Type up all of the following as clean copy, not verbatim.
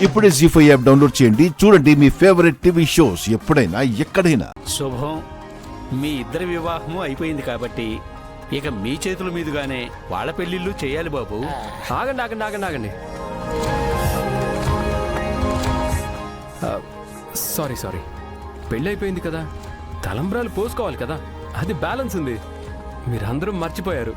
ఇప్పుడే జీ5 app download చేయండి. చూడండి మీ ఫేవరెట్ టీవీ షోస్ ఎప్పుడైనా ఎక్కడైనా. శుభం. మీ ఇద్దరి వివాహము అయిపోయింది కాబట్టి ఇక మీ చేతుల మీదుగానే వాళ్ళ పెళ్లిళ్ళు చేయాలి బాబు. ఆగండి ఆగండి ఆగండి ఆగండి. సారీ సారీ, పెళ్ళి అయిపోయింది కదా, తలంబ్రాలు పోసుకోవాలి కదా, అది బ్యాలెన్స్ ఉంది. మీరందరూ మర్చిపోయారు.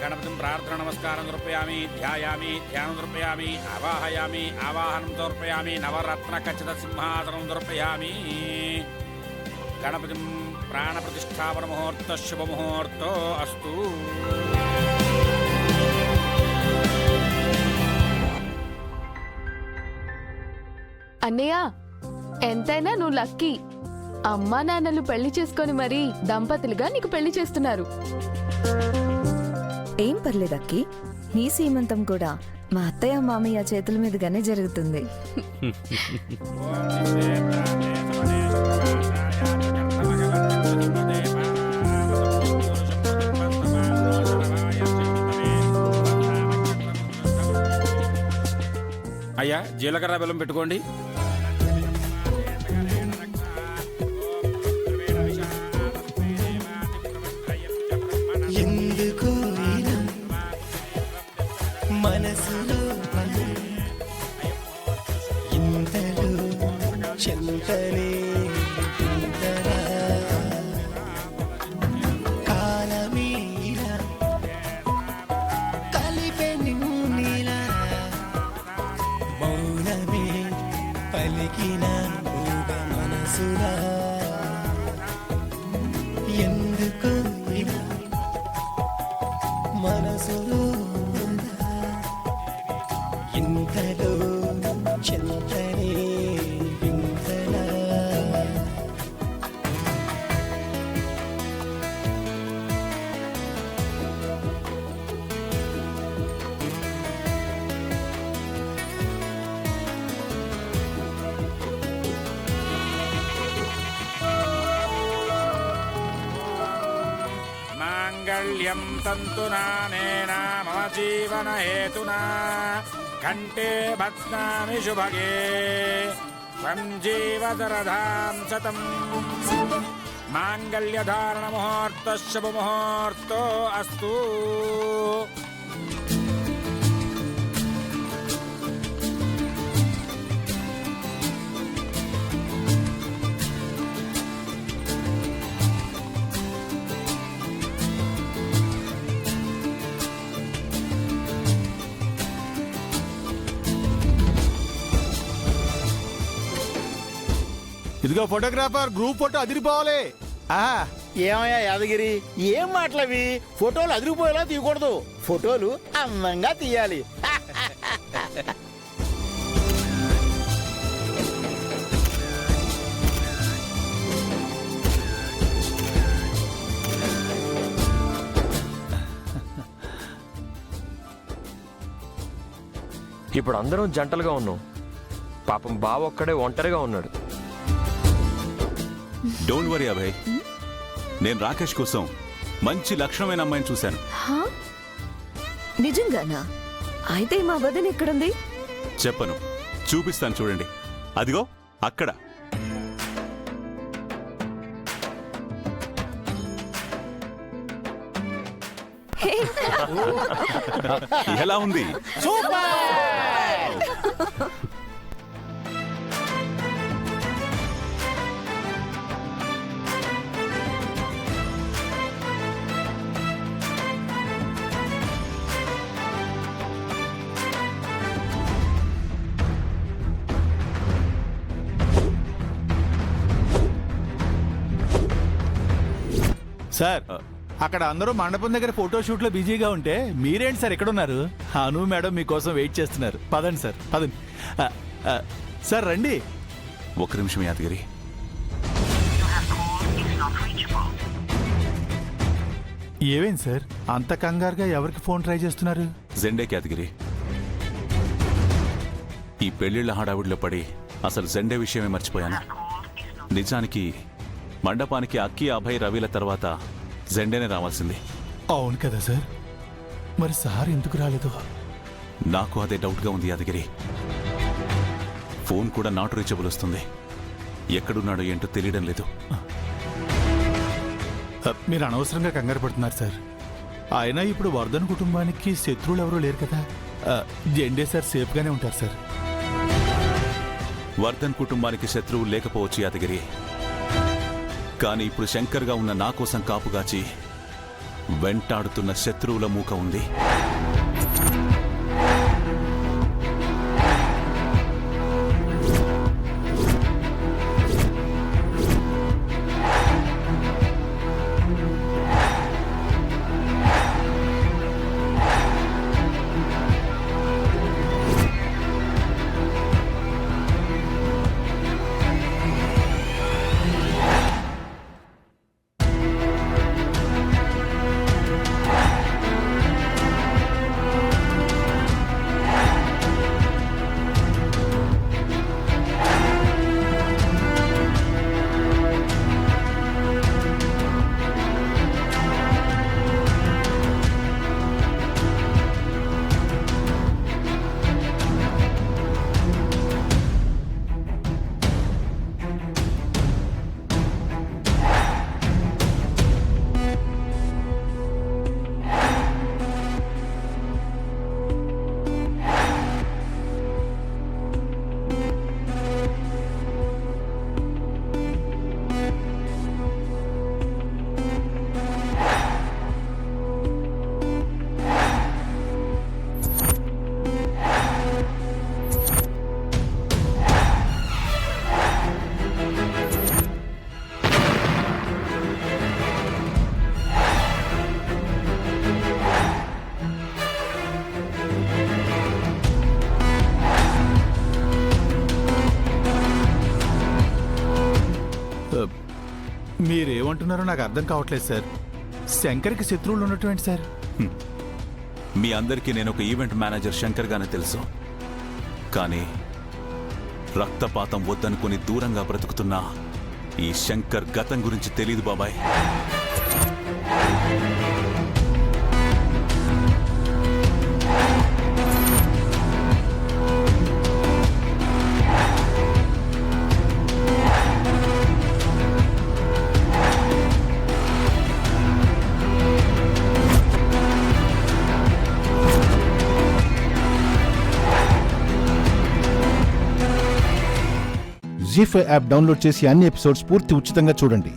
గణపతిం ప్రార్థన నమస్కారం సమర్పయామి, ధ్యాయామి, ధ్యానం సమర్పయామి, ఆవాహయామి, ఆవాహనం సమర్పయామి, నవరత్న ఖచ్చిత సింహాసనం సమర్పయామి. గణపతిం ప్రాణ ప్రతిష్టాపన ముహూర్త శుభముహూర్తో అస్తు. అన్నయ్య, ఎంతైనా నువ్వు లక్కీ. అమ్మా నాన్నలు పెళ్లి చేసుకొని మరీ దంపతులుగా నీకు పెళ్లి చేస్తున్నారు. ఏం పర్లేదు అక్కి, నీ సీమంతం కూడా మా అత్తయ్య మామయ్య చేతుల మీదుగానే జరుగుతుంది. అయ్యా, జీలకర్ర బెల్లం పెట్టుకోండి. మనసులో ఇంతలో చెంతనే కాలమీలా కలిపే నిన్నీలా మౌనమే పలికిన మనసులా ఎందుకు ఇలా మనసులో ఇంతలో చెంతనే ఇంతలా. మాంగళ్యం తంతునానేన మమ జీవన హేతునా కంఠే భస్నామి శుభగే త్వం జీవతరధాం శతం. మాంగళ్యధారణ ముహూర్త శుభముహూర్తో అస్తు. ఇదిగో ఫోటోగ్రాఫర్, గ్రూప్ ఫోటో అదిరిపోవాలి. ఏమయ్యా యాదగిరి, ఏం మాటలవి? ఫోటోలు అదిరిపోయేలా తీయకూడదు, ఫోటోలు అందంగా తీయాలి. ఇప్పుడు అందరం జంటలుగా ఉన్నాం, పాపం బావ ఒక్కడే ఒంటరిగా ఉన్నాడు. డోంట్ వరీ అభయ్, నేను రాకేష్ కోసం మంచి లక్షణమైన అమ్మాయిని చూశాను. నిజంగానా? అయితే మా వదిన ఎక్కడుంది? చెప్పను, చూపిస్తాను చూడండి. అదిగో అక్కడ. ఎలా ఉంది? సార్ అక్కడ అందరూ మండపం దగ్గర ఫోటోషూట్ లో బిజీగా ఉంటే మీరేంటి సార్ ఎక్కడున్నారు? అను మేడం మీకోసం వెయిట్ చేస్తున్నారు. పదండి సార్, పదండి. సార్ రండి. ఒక్క నిమిషం యాదగిరి. ఏమైంది సార్ అంత కంగారుగా ఎవరికి ఫోన్ ట్రై చేస్తున్నారు? జెండేకి యాదగిరి. ఈ పెళ్లిళ్ల హడావుడిలో పడి అసలు జెండే విషయమే మర్చిపోయాను. నిజానికి మండపానికి అక్కి, అభయ్, రవిల తర్వాత జెండేనే రావాల్సింది. అవును కదా సార్, మరి సార్ ఎందుకు రాలేదు? నాకు అదే డౌట్గా ఉంది యాదగిరి. ఫోన్ కూడా నాట్ రీచబుల్ వస్తుంది. ఎక్కడున్నాడో ఏంటో తెలియడం లేదు. మీరు అనవసరంగా కంగారు పడుతున్నారు సార్. అయినా ఇప్పుడు వర్ధన్ కుటుంబానికి శత్రువులు ఎవరూ లేరు కదా. జెండే సార్ సేఫ్గానే ఉంటారు సార్. వర్ధన్ కుటుంబానికి శత్రువు లేకపోవచ్చు యాదగిరి. కానీ ఇప్పుడు శంకర్గా ఉన్న నా కోసం కాపుగాచి వెంటాడుతున్న శత్రువుల మూక ఉంది. మీరేమంటున్నారో నాకు అర్థం కావట్లేదు సార్. శంకర్కి శత్రువులు ఉన్నటువంటి సార్. మీ అందరికీ నేను ఒక ఈవెంట్ మేనేజర్ శంకర్గానే తెలుసు. కానీ రక్తపాతం వద్దనుకుని దూరంగా బ్రతుకుతున్నా ఈ శంకర్ గతం గురించి తెలీదు బాబాయ్. జీ5 యాప్ డౌన్లోడ్ చేసి అన్ని ఎపిసోడ్స్ పూర్తి ఉచితంగా చూడండి.